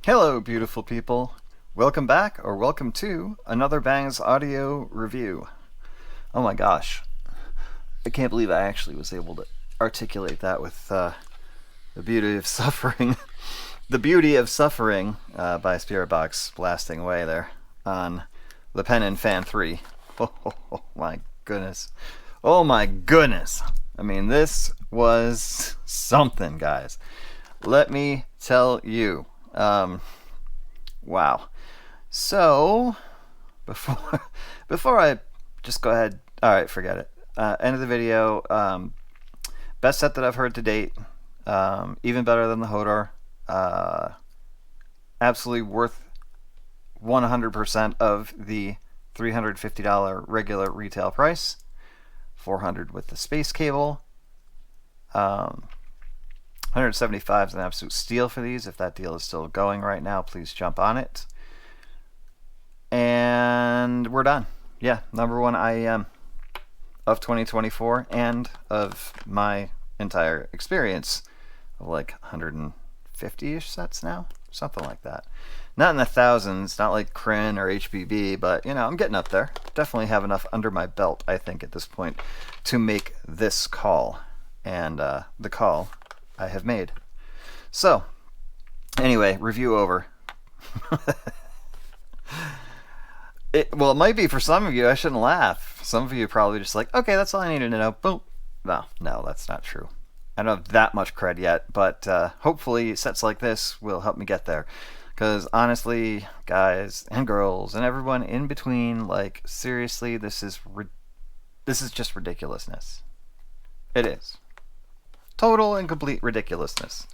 Hello, beautiful people. Welcome back, or welcome to another Bangs audio review. Oh my gosh. I can't believe I actually was able to articulate that with the beauty of suffering. The beauty of suffering by Spirit Box blasting away there on the Penon Fan3. Oh my goodness. Oh my goodness. I mean, this was something, guys. Let me tell you. Wow. So, before before I just go ahead, all right, forget it. End of the video. Best set that I've heard to date. Even better than the Hodor. Absolutely worth 100% of the $350 regular retail price. $400 with the space cable. 175 is an absolute steal for these. If that deal is still going right now, please jump on it. And we're done. Yeah, number one IEM of 2024 and of my entire experience of like 150-ish sets now, something like that. Not in the thousands, not like Kryn or HBB, but you know, I'm getting up there. Definitely have enough under my belt, I think, at this point to make this call. And the call I have made. So, anyway, review over. It might be for some of you. I shouldn't laugh. Some of you are probably just like, okay, that's all I needed to know. Boom. No, that's not true. I don't have that much cred yet, but hopefully sets like this will help me get there. Because honestly, guys and girls and everyone in between, like, seriously, this is just ridiculousness. It is. Total and complete ridiculousness.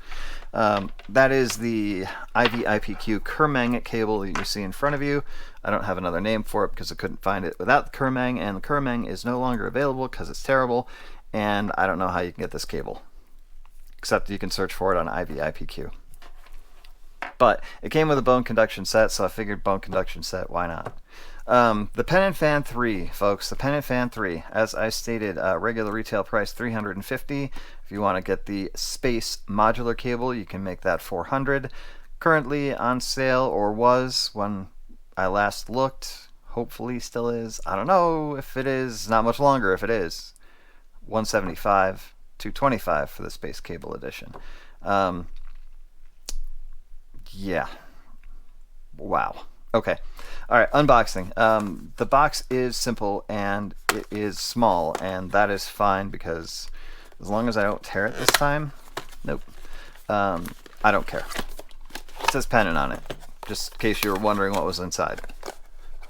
That is the IVIPQ Kermang cable that you see in front of you. I don't have another name for it because I couldn't find it without the Kermang, and the Kermang is no longer available because it's terrible, and I don't know how you can get this cable. Except you can search for it on IVIPQ. But it came with a bone conduction set, so I figured bone conduction set, why not? The Penon Fan3, folks, the Penon Fan3, as I stated, regular retail price $350. If you want to get the space modular cable, you can make that $400. Currently on sale, or was when I last looked, hopefully still is. I don't know if it is, not much longer if it is. $175, $225 for the space cable edition. Yeah. Wow. Okay. All right, unboxing. The box is simple and it is small, and that is fine because as long as I don't tear it this time, nope. I don't care. It says Penon on it, just in case you were wondering what was inside.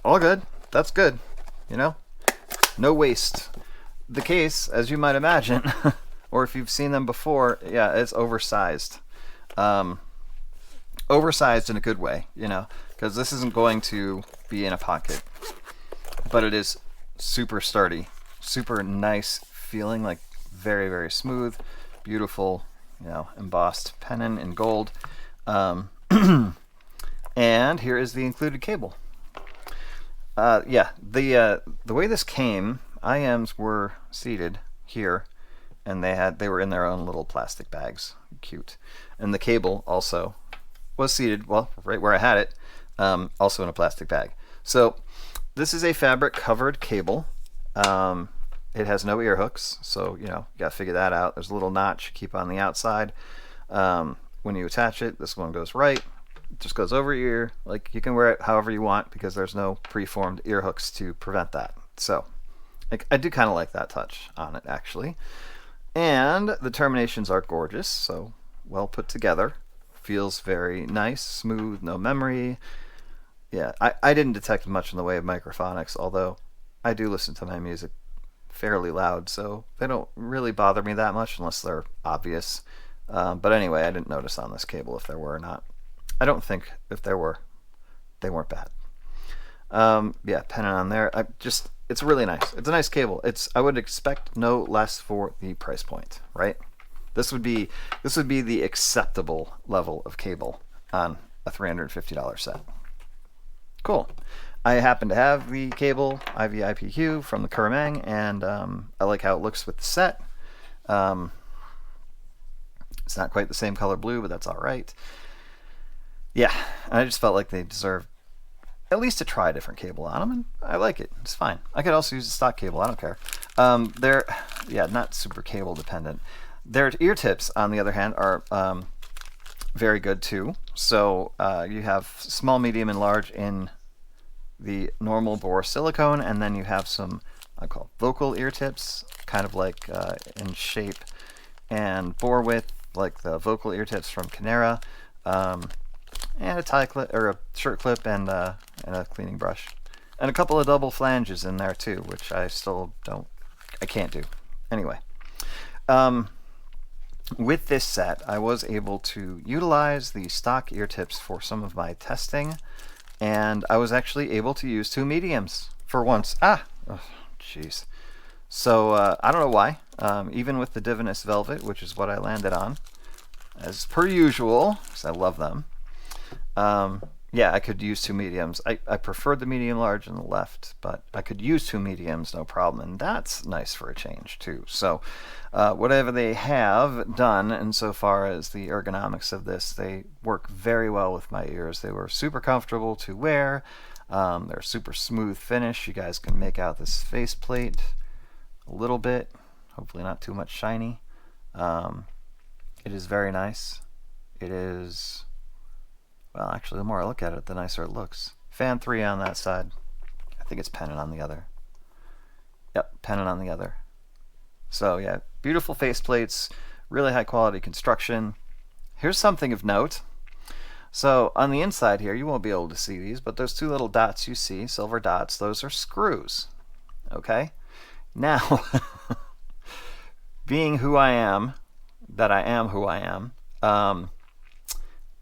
All good. That's good. You know? No waste. The case, as you might imagine, or if you've seen them before, yeah, it's oversized. Oversized in a good way, you know, because this isn't going to be in a pocket, but it is super sturdy, super nice feeling, like very, very smooth, beautiful, you know, embossed Penon in gold. And here is the included cable. Yeah, the way this came, IEMs were seated here, and they were in their own little plastic bags. Cute. And the cable also was seated, well, right where I had it, also in a plastic bag. So this is a fabric covered cable. It has no ear hooks, so you know, you gotta figure that out. There's a little notch you keep on the outside. When you attach it, this one goes right. It just goes over your ear. Like, you can wear it however you want because there's no preformed ear hooks to prevent that. So I do kind of like that touch on it, actually. And the terminations are gorgeous, so well put together. Feels very nice, smooth, no memory. Yeah, I didn't detect much in the way of microphonics, although I do listen to my music fairly loud, so they don't really bother me that much unless they're obvious. But anyway, I didn't notice on this cable if there were or not. I don't think if there were, they weren't bad. Yeah, Penon on there. It's really nice. It's a nice cable. I would expect no less for the price point, right? This would be the acceptable level of cable on a $350 set. Cool. I happen to have the cable IVIPQ from the Kermang, and I like how it looks with the set. It's not quite the same color blue, but that's all right. Yeah, I just felt like they deserved at least to try a different cable on them, and I like it. It's fine. I could also use a stock cable. I don't care. They're, yeah, not super cable dependent. Their ear tips, on the other hand, are very good too. So you have small, medium, and large in the normal bore silicone, and then you have some I call vocal ear tips, kind of like in shape and bore width, like the vocal ear tips from Canera, and a tie clip or a shirt clip and a cleaning brush, and a couple of double flanges in there too, which I still can't do. Anyway, with this set, I was able to utilize the stock ear tips for some of my testing, and I was actually able to use 2 mediums for once. Jeez. So I don't know why. Even with the Divinous Velvet, which is what I landed on, as per usual, because I love them. Yeah, I could use 2 mediums. I preferred the medium large on the left, but I could use 2 mediums, no problem, and that's nice for a change too. So whatever they have done insofar as the ergonomics of this, they work very well with my ears. They were super comfortable to wear. They're super smooth finish. You guys can make out this faceplate a little bit, hopefully not too much shiny. It is very nice. It is, well, actually, the more I look at it, the nicer it looks. Fan3 on that side. I think it's Penon on the other. Yep, Penon on the other. So yeah, beautiful faceplates, really high quality construction. Here's something of note. So on the inside here, you won't be able to see these, but those 2 little dots you see, silver dots, those are screws. Okay? Now, being who I am, that I am who I am,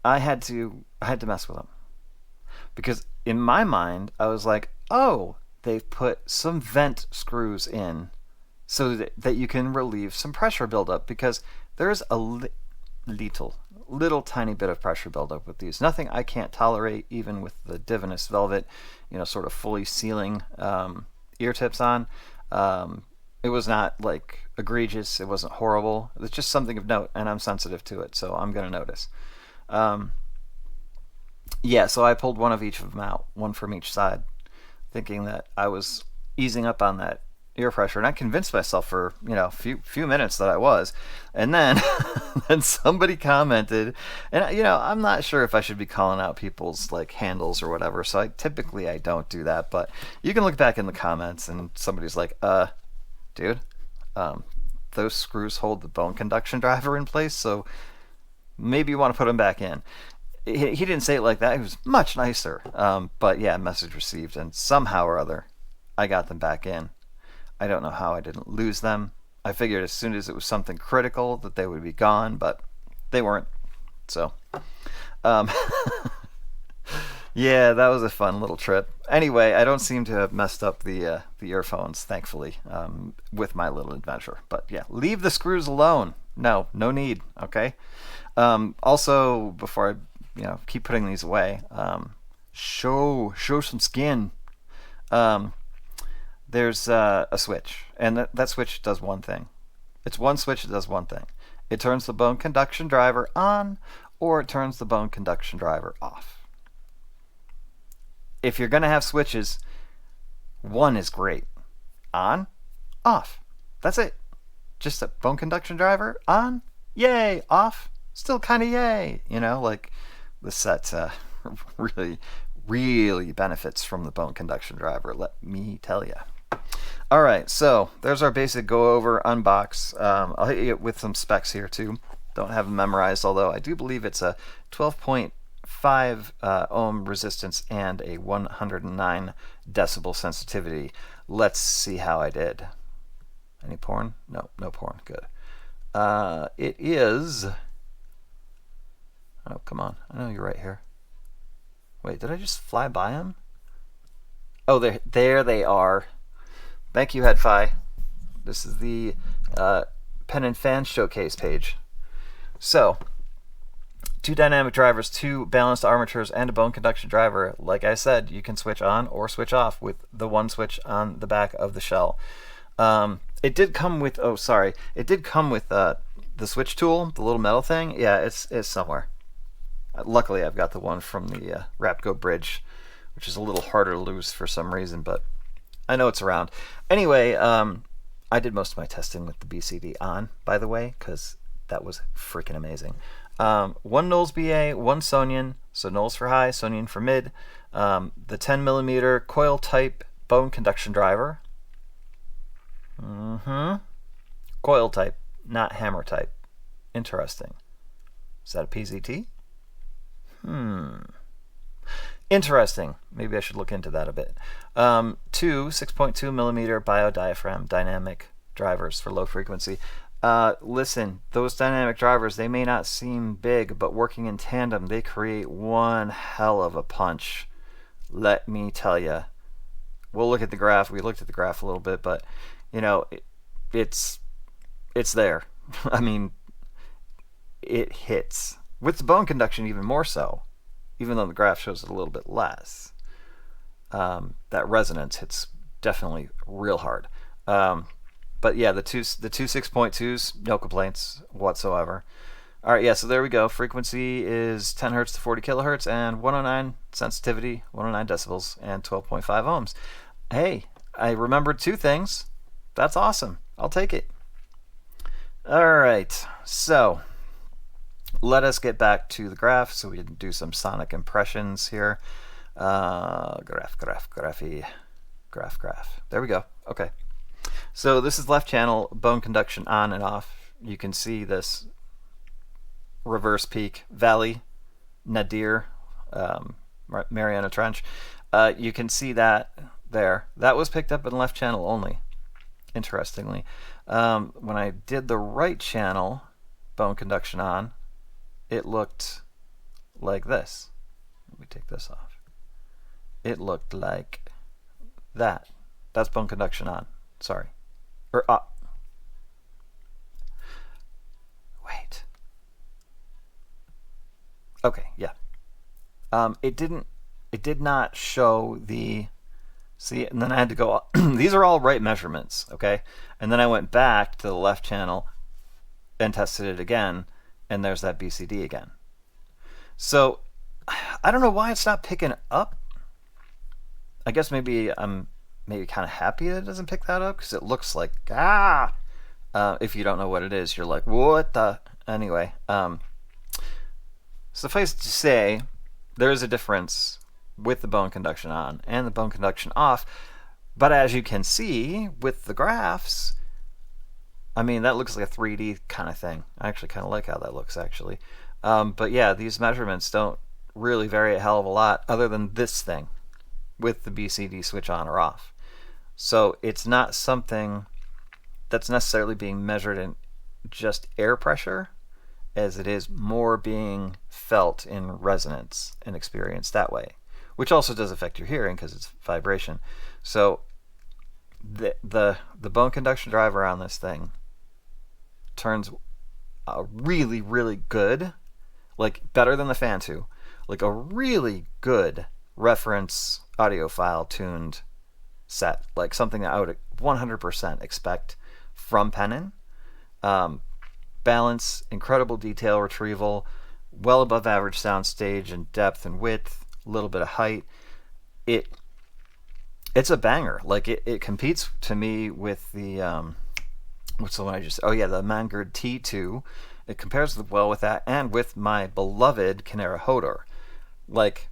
I had to mess with them. Because in my mind, I was like, oh, they've put some vent screws in so that you can relieve some pressure buildup, because there's a little tiny bit of pressure buildup with these. Nothing I can't tolerate, even with the Divinous Velvet, sort of fully sealing ear tips on. It was not like egregious. It wasn't horrible. It's just something of note, and I'm sensitive to it, so I'm going to notice. Yeah, so I pulled one of each of them out, one from each side, thinking that I was easing up on that ear pressure, and I convinced myself for a few minutes that I was, and then then somebody commented, and I'm not sure if I should be calling out people's like handles or whatever, so I typically don't do that, but you can look back in the comments and somebody's like, dude, those screws hold the bone conduction driver in place, so maybe you want to put them back in. He didn't say it like that. He was much nicer, but yeah, message received, and somehow or other I got them back in. I don't know how I didn't lose them. I figured as soon as it was something critical that they would be gone, but they weren't. So, yeah, that was a fun little trip. Anyway, I don't seem to have messed up the earphones, thankfully, with my little adventure. But yeah, leave the screws alone. No need. Okay. Also, before I keep putting these away, show some skin. There's a switch, and that switch does one thing. It's one switch that does one thing. It turns the bone conduction driver on, or it turns the bone conduction driver off. If you're going to have switches, one is great. On, off. That's it. Just a bone conduction driver, on, yay, off, still kind of yay. Like the set really benefits from the bone conduction driver, let me tell you. All right, so there's our basic go over unbox. I'll hit you with some specs here too. Don't have them memorized, although I do believe it's a 12.5 ohm resistance and a 109 decibel sensitivity. Let's see how I did. Any porn? No porn. Good. It is. Oh, come on. I know you're right here. Wait, did I just fly by them? Oh, there they are. Thank you, HeadFi. This is the Penon fan showcase page. So, 2 dynamic drivers, 2 balanced armatures, and a bone conduction driver. Like I said, you can switch on or switch off with the one switch on the back of the shell. It did come with, It did come with the switch tool, the little metal thing. Yeah, it's somewhere. Luckily, I've got the one from the Rapco bridge, which is a little harder to lose for some reason, but I know it's around. Anyway, I did most of my testing with the BCD on, by the way, because that was freaking amazing. One Knowles BA, one Syeindunce, so Knowles for high, Syeindunce for mid. The 10mm coil type bone conduction driver. Coil type, not hammer type. Interesting. Is that a PZT? Interesting. Maybe I should look into that a bit. Two 6.2mm biodiaphragm dynamic drivers for low frequency. Listen, those dynamic drivers, they may not seem big, but working in tandem, they create one hell of a punch. Let me tell you. We'll look at the graph. We looked at the graph a little bit, but you know, it's there. I mean, it hits. With the bone conduction, even more so. Even though the graph shows it a little bit less, that resonance hits definitely real hard. But yeah, the two 6.2s, no complaints whatsoever. All right, yeah, so there we go. Frequency is 10 hertz to 40 kilohertz, and 109 sensitivity, 109 decibels, and 12.5 ohms. Hey, I remembered two things. That's awesome. I'll take it. All right, so let us get back to the graph so we can do some sonic impressions here. Graph. There we go. Okay. So this is left channel, bone conduction on and off. You can see this reverse peak, valley, nadir, Mariana Trench. You can see that there. That was picked up in left channel only, interestingly. When I did the right channel, bone conduction on, it looked like this. Let me take this off. It looked like that. That's bone conduction on. Sorry. Or wait. Okay, yeah. It did not show the, see, and then I had to go, these are all right measurements, okay? And then I went back to the left channel and tested it again, and there's that BCD again. So I don't know why it's not picking up. I guess maybe I'm kind of happy that it doesn't pick that up, because it looks like, if you don't know what it is, you're like, what the? Anyway, suffice to say, there is a difference with the bone conduction on and the bone conduction off. But as you can see with the graphs, I mean, that looks like a 3D kind of thing. I actually kind of like how that looks, actually. But yeah, these measurements don't really vary a hell of a lot, other than this thing with the BCD switch on or off. So it's not something that's necessarily being measured in just air pressure, as it is more being felt in resonance and experienced that way, which also does affect your hearing because it's vibration. So the bone conduction driver on this thing turns a really, really good, like better than the Fan3, like a really good reference audiophile tuned set, like something that I would 100% expect from Penon. Balance, incredible detail retrieval, well above average sound stage and depth and width, a little bit of height. It's a banger. Like it competes to me with the what's the one I just, oh yeah, the Mangard T2. It compares well with that, and with my beloved Canera Hodor. Like,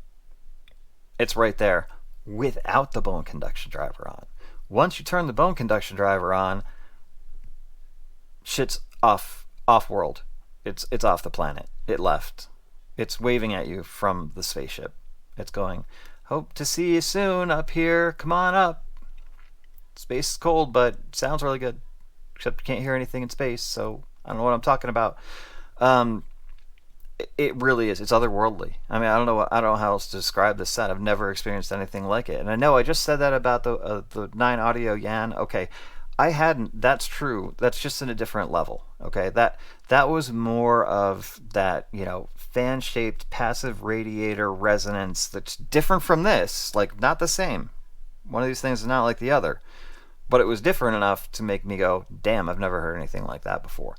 it's right there without the bone conduction driver on. Once you turn the bone conduction driver on, shit's off world. It's off the planet. It left. It's waving at you from the spaceship. It's going, hope to see you soon up here. Come on up. Space is cold, but it sounds really good. Except you can't hear anything in space, so I don't know what I'm talking about. It really is. It's otherworldly. I mean, I don't know how else to describe this set. I've never experienced anything like it. And I know I just said that about the 9 Audio Yan. Okay, I hadn't. That's true. That's just in a different level. Okay, that was more of that, you know, fan-shaped passive radiator resonance that's different from this. Like, not the same. One of these things is not like the other. But it was different enough to make me go, damn, I've never heard anything like that before.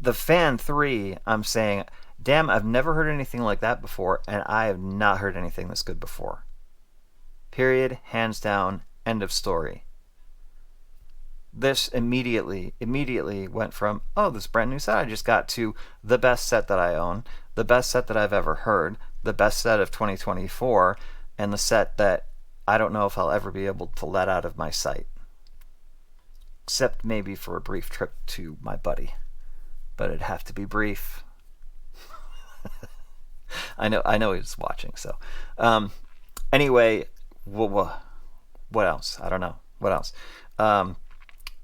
The Fan3, I'm saying, Damn, I've never heard anything like that before, and I have not heard anything this good before. Period. Hands down. End of story. This immediately went from, oh, this brand new set I just got, to the best set that I own, the best set that I've ever heard, the best set of 2024, and the set that I don't know if I'll ever be able to let out of my sight. Except maybe for a brief trip to my buddy. But it'd have to be brief. I know he's watching, so. Anyway, what else? I don't know. What else?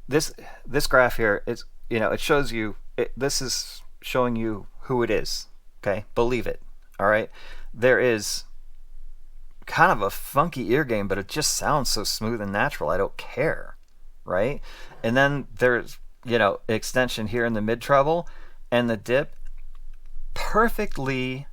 This graph here, it shows you, this is showing you who it is. Okay? Believe it. All right? There is kind of a funky ear game, but it just sounds so smooth and natural. I don't care. Right? And then there's, extension here in the mid treble, and the dip perfectly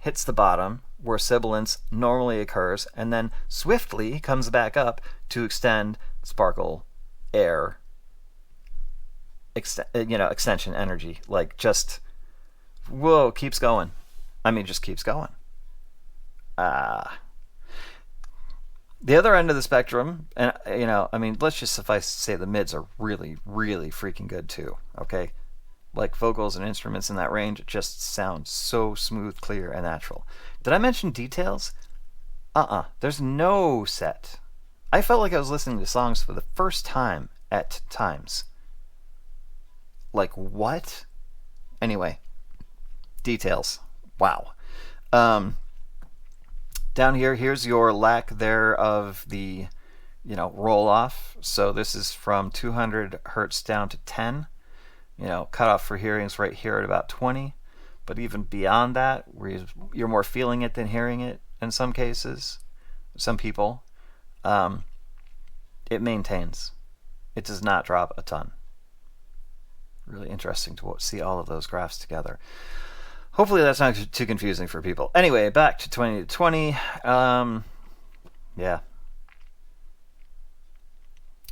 hits the bottom where sibilance normally occurs, and then swiftly comes back up to extend, sparkle, air, extension energy. Like, just, whoa, keeps going. I mean, just keeps going. The other end of the spectrum, and let's just suffice to say the mids are really, really freaking good too. Okay, like vocals and instruments in that range, it just sounds so smooth, clear, and natural. Did I mention details? There's no set. I felt like I was listening to songs for the first time at times. Like, what? Anyway, details. Wow. Down here, here's your lack there of the, roll off. So this is from 200 hertz down to 10. Cutoff for hearings right here at about 20. But even beyond that, where you're more feeling it than hearing it in some cases, some people, it maintains. It does not drop a ton. Really interesting to see all of those graphs together. Hopefully that's not too confusing for people. Anyway, back to 2020. Yeah.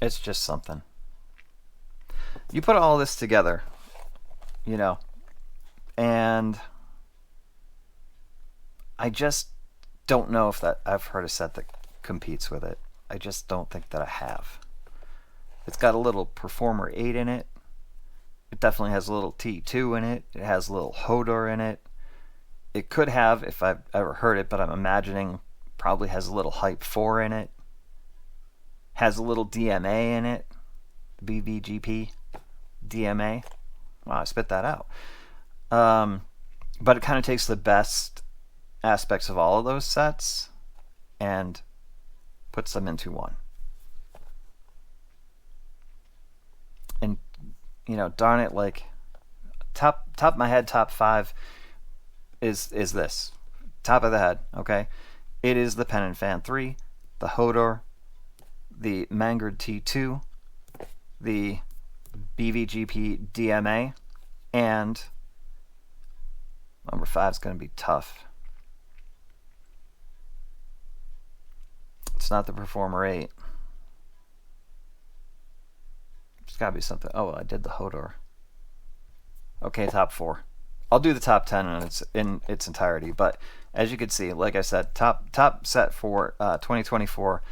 It's just something. You put all this together, and I just don't know if that I've heard a set that competes with it. I just don't think that I have. It's got a little Performer 8 in it. It definitely has a little T2 in it. It has a little Hodor in it. It could have, if I've ever heard it, but I'm imagining probably has a little Hype 4 in it. Has a little DMA in it. BVGP. DMA. Wow, I spit that out. But it kind of takes the best aspects of all of those sets and puts them into one. And, darn it, like, top of my head, top 5 is this. Top of the head, okay? It is the Penon Fan3, the Hodor, the Manguard T2, the BVGP DMA, and number 5 is going to be tough. It's not the Performer 8. It's got to be something. Oh, I did the Hodor. Okay, top 4. I'll do the top 10 in its entirety, but as you can see, like I said, top set for 2024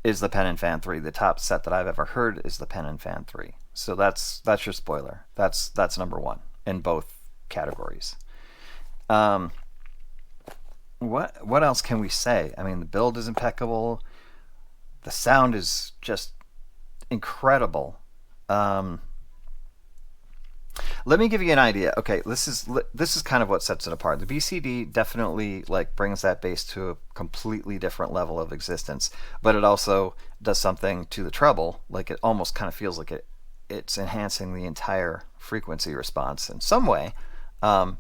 is the Penon Fan3. The top set that I've ever heard is the Penon Fan3. So that's your spoiler. That's number 1 in both categories. What else can we say? I mean, the build is impeccable. The sound is just incredible. Let me give you an idea. Okay, this is kind of what sets it apart. The BCD definitely brings that bass to a completely different level of existence, but it also does something to the treble. Like, it almost kind of feels like it's enhancing the entire frequency response in some way. But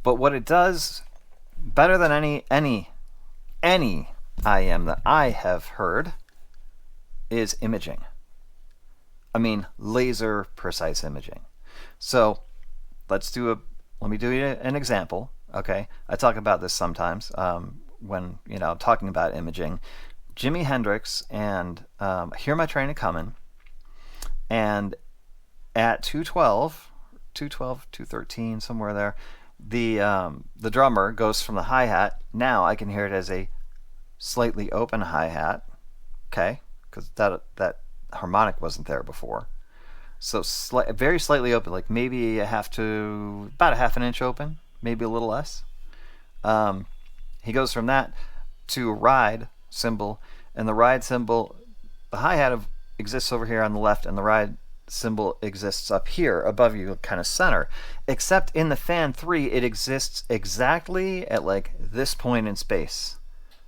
what it does better than any IEM that I have heard is imaging. I mean, laser precise imaging. So let me do you an example. Okay, I talk about this sometimes when I'm talking about imaging. Jimi Hendrix and Hear My Train A Comin', and at 212 212, 213, somewhere there. The drummer goes from the hi-hat. Now I can hear it as a slightly open hi-hat, okay, because that harmonic wasn't there before. So very slightly open, like maybe about a half an inch open, maybe a little less. He goes from that to a ride cymbal, and the ride cymbal, the hi-hat exists over here on the left, and the ride cymbal exists up here above you, kind of center. Except in the Fan3, it exists exactly at like this point in space.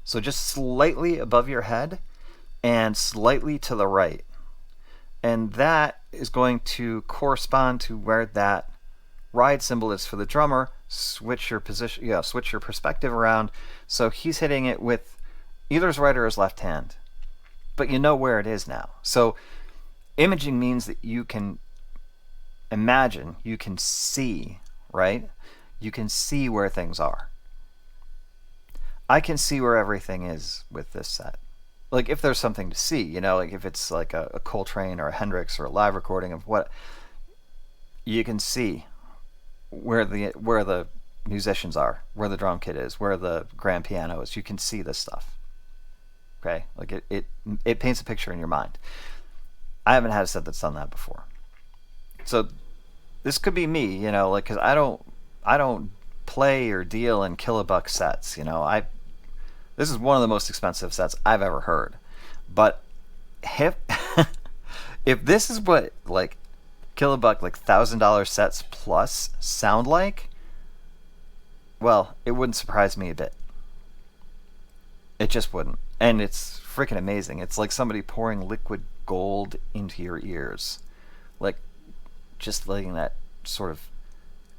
So just slightly above your head and slightly to the right. And that is going to correspond to where that ride cymbal is for the drummer. Switch your position, switch your perspective around. So he's hitting it with either his right or his left hand. But you know where it is now. So imaging means that you can imagine, you can see, right? You can see where things are. I can see where everything is with this set. Like if there's something to see, like if it's like a Coltrane or a Hendrix or a live recording of what, you can see where the musicians are, where the drum kit is, where the grand piano is. You can see this stuff. Okay? Like it paints a picture in your mind. I haven't had a set that's done that before. So this could be me, like, because I don't play or deal in kilobuck sets. This is one of the most expensive sets I've ever heard. But if this is what like kilobuck, like $1,000 sets plus sound like, well, it wouldn't surprise me a bit. It just wouldn't. And it's freaking amazing. It's like somebody pouring liquid gold into your ears. Like just letting that sort of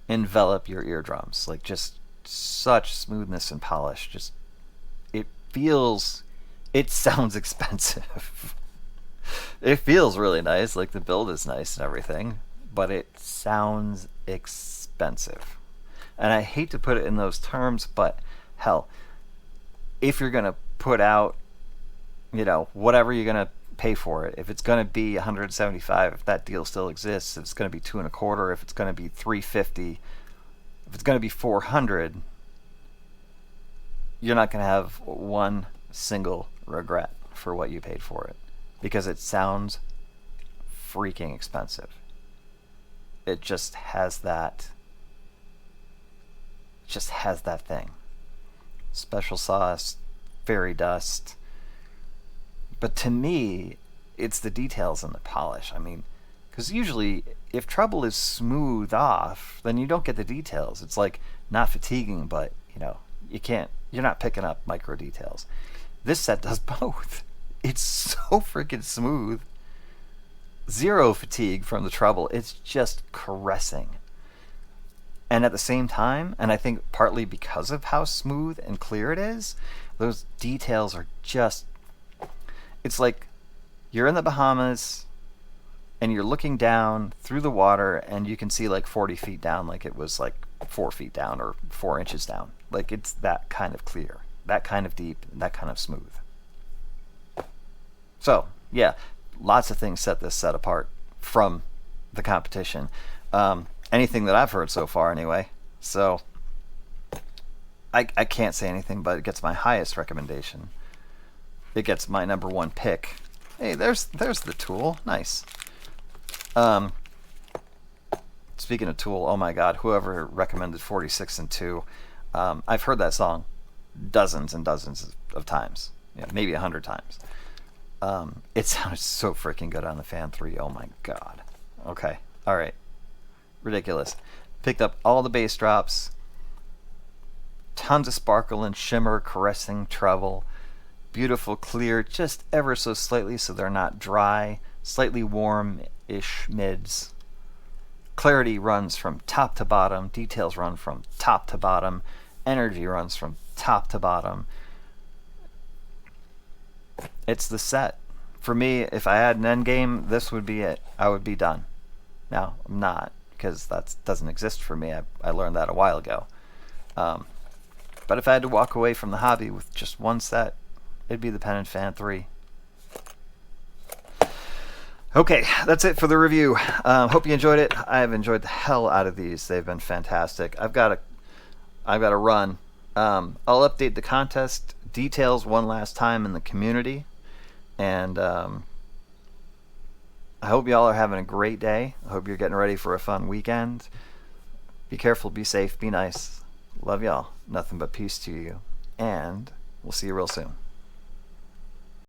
envelop your eardrums. Like just such smoothness and polish. Just it sounds expensive. It feels really nice, like the build is nice and everything, but it sounds expensive. And I hate to put it in those terms, but hell, if you're gonna put out, whatever you're gonna pay for it, if it's gonna be $175, if that deal still exists, if it's gonna be $225, if it's gonna be $350, if it's gonna be $400, you're not going to have one single regret for what you paid for it, because it sounds freaking expensive. It just has that thing. Special sauce, fairy dust. But to me, it's the details and the polish. I mean, because usually if treble is smooth off, then you don't get the details. It's like not fatiguing, but you're not picking up micro details. This set does both. It's so freaking smooth. Zero fatigue from the treble. It's just caressing. And at the same time, and I think partly because of how smooth and clear it is, those details are just... It's like you're in the Bahamas and you're looking down through the water and you can see like 40 feet down, like it was like 4 feet down or 4 inches down. Like it's that kind of clear, that kind of deep, and that kind of smooth. So yeah, lots of things set this set apart from the competition. Anything that I've heard so far anyway. So I can't say anything, but it gets my highest recommendation. It gets my number one pick. Hey, there's the Tool. Nice. Speaking of Tool, oh my god, whoever recommended 46 and 2, I've heard that song dozens and dozens of times. Maybe 100 times. It sounds so freaking good on the Fan3. Oh my god. Okay. Alright. Ridiculous. Picked up all the bass drops. Tons of sparkle and shimmer, caressing treble. Beautiful, clear, just ever so slightly so they're not dry. Slightly warm-ish mids. Clarity runs from top to bottom. Details run from top to bottom. Energy runs from top to bottom. It's the set. For me, if I had an Endgame, this would be it. I would be done. Now, I'm not, because that doesn't exist for me. I learned that a while ago. But if I had to walk away from the hobby with just one set, it'd be the Penon Fan3. Okay, that's it for the review. Hope you enjoyed it. I've enjoyed the hell out of these. They've been fantastic. I've got to run. I'll update the contest details one last time in the community, and I hope y'all are having a great day. I hope you're getting ready for a fun weekend. Be careful, be safe, be nice. Love y'all. Nothing but peace to you, and we'll see you real soon.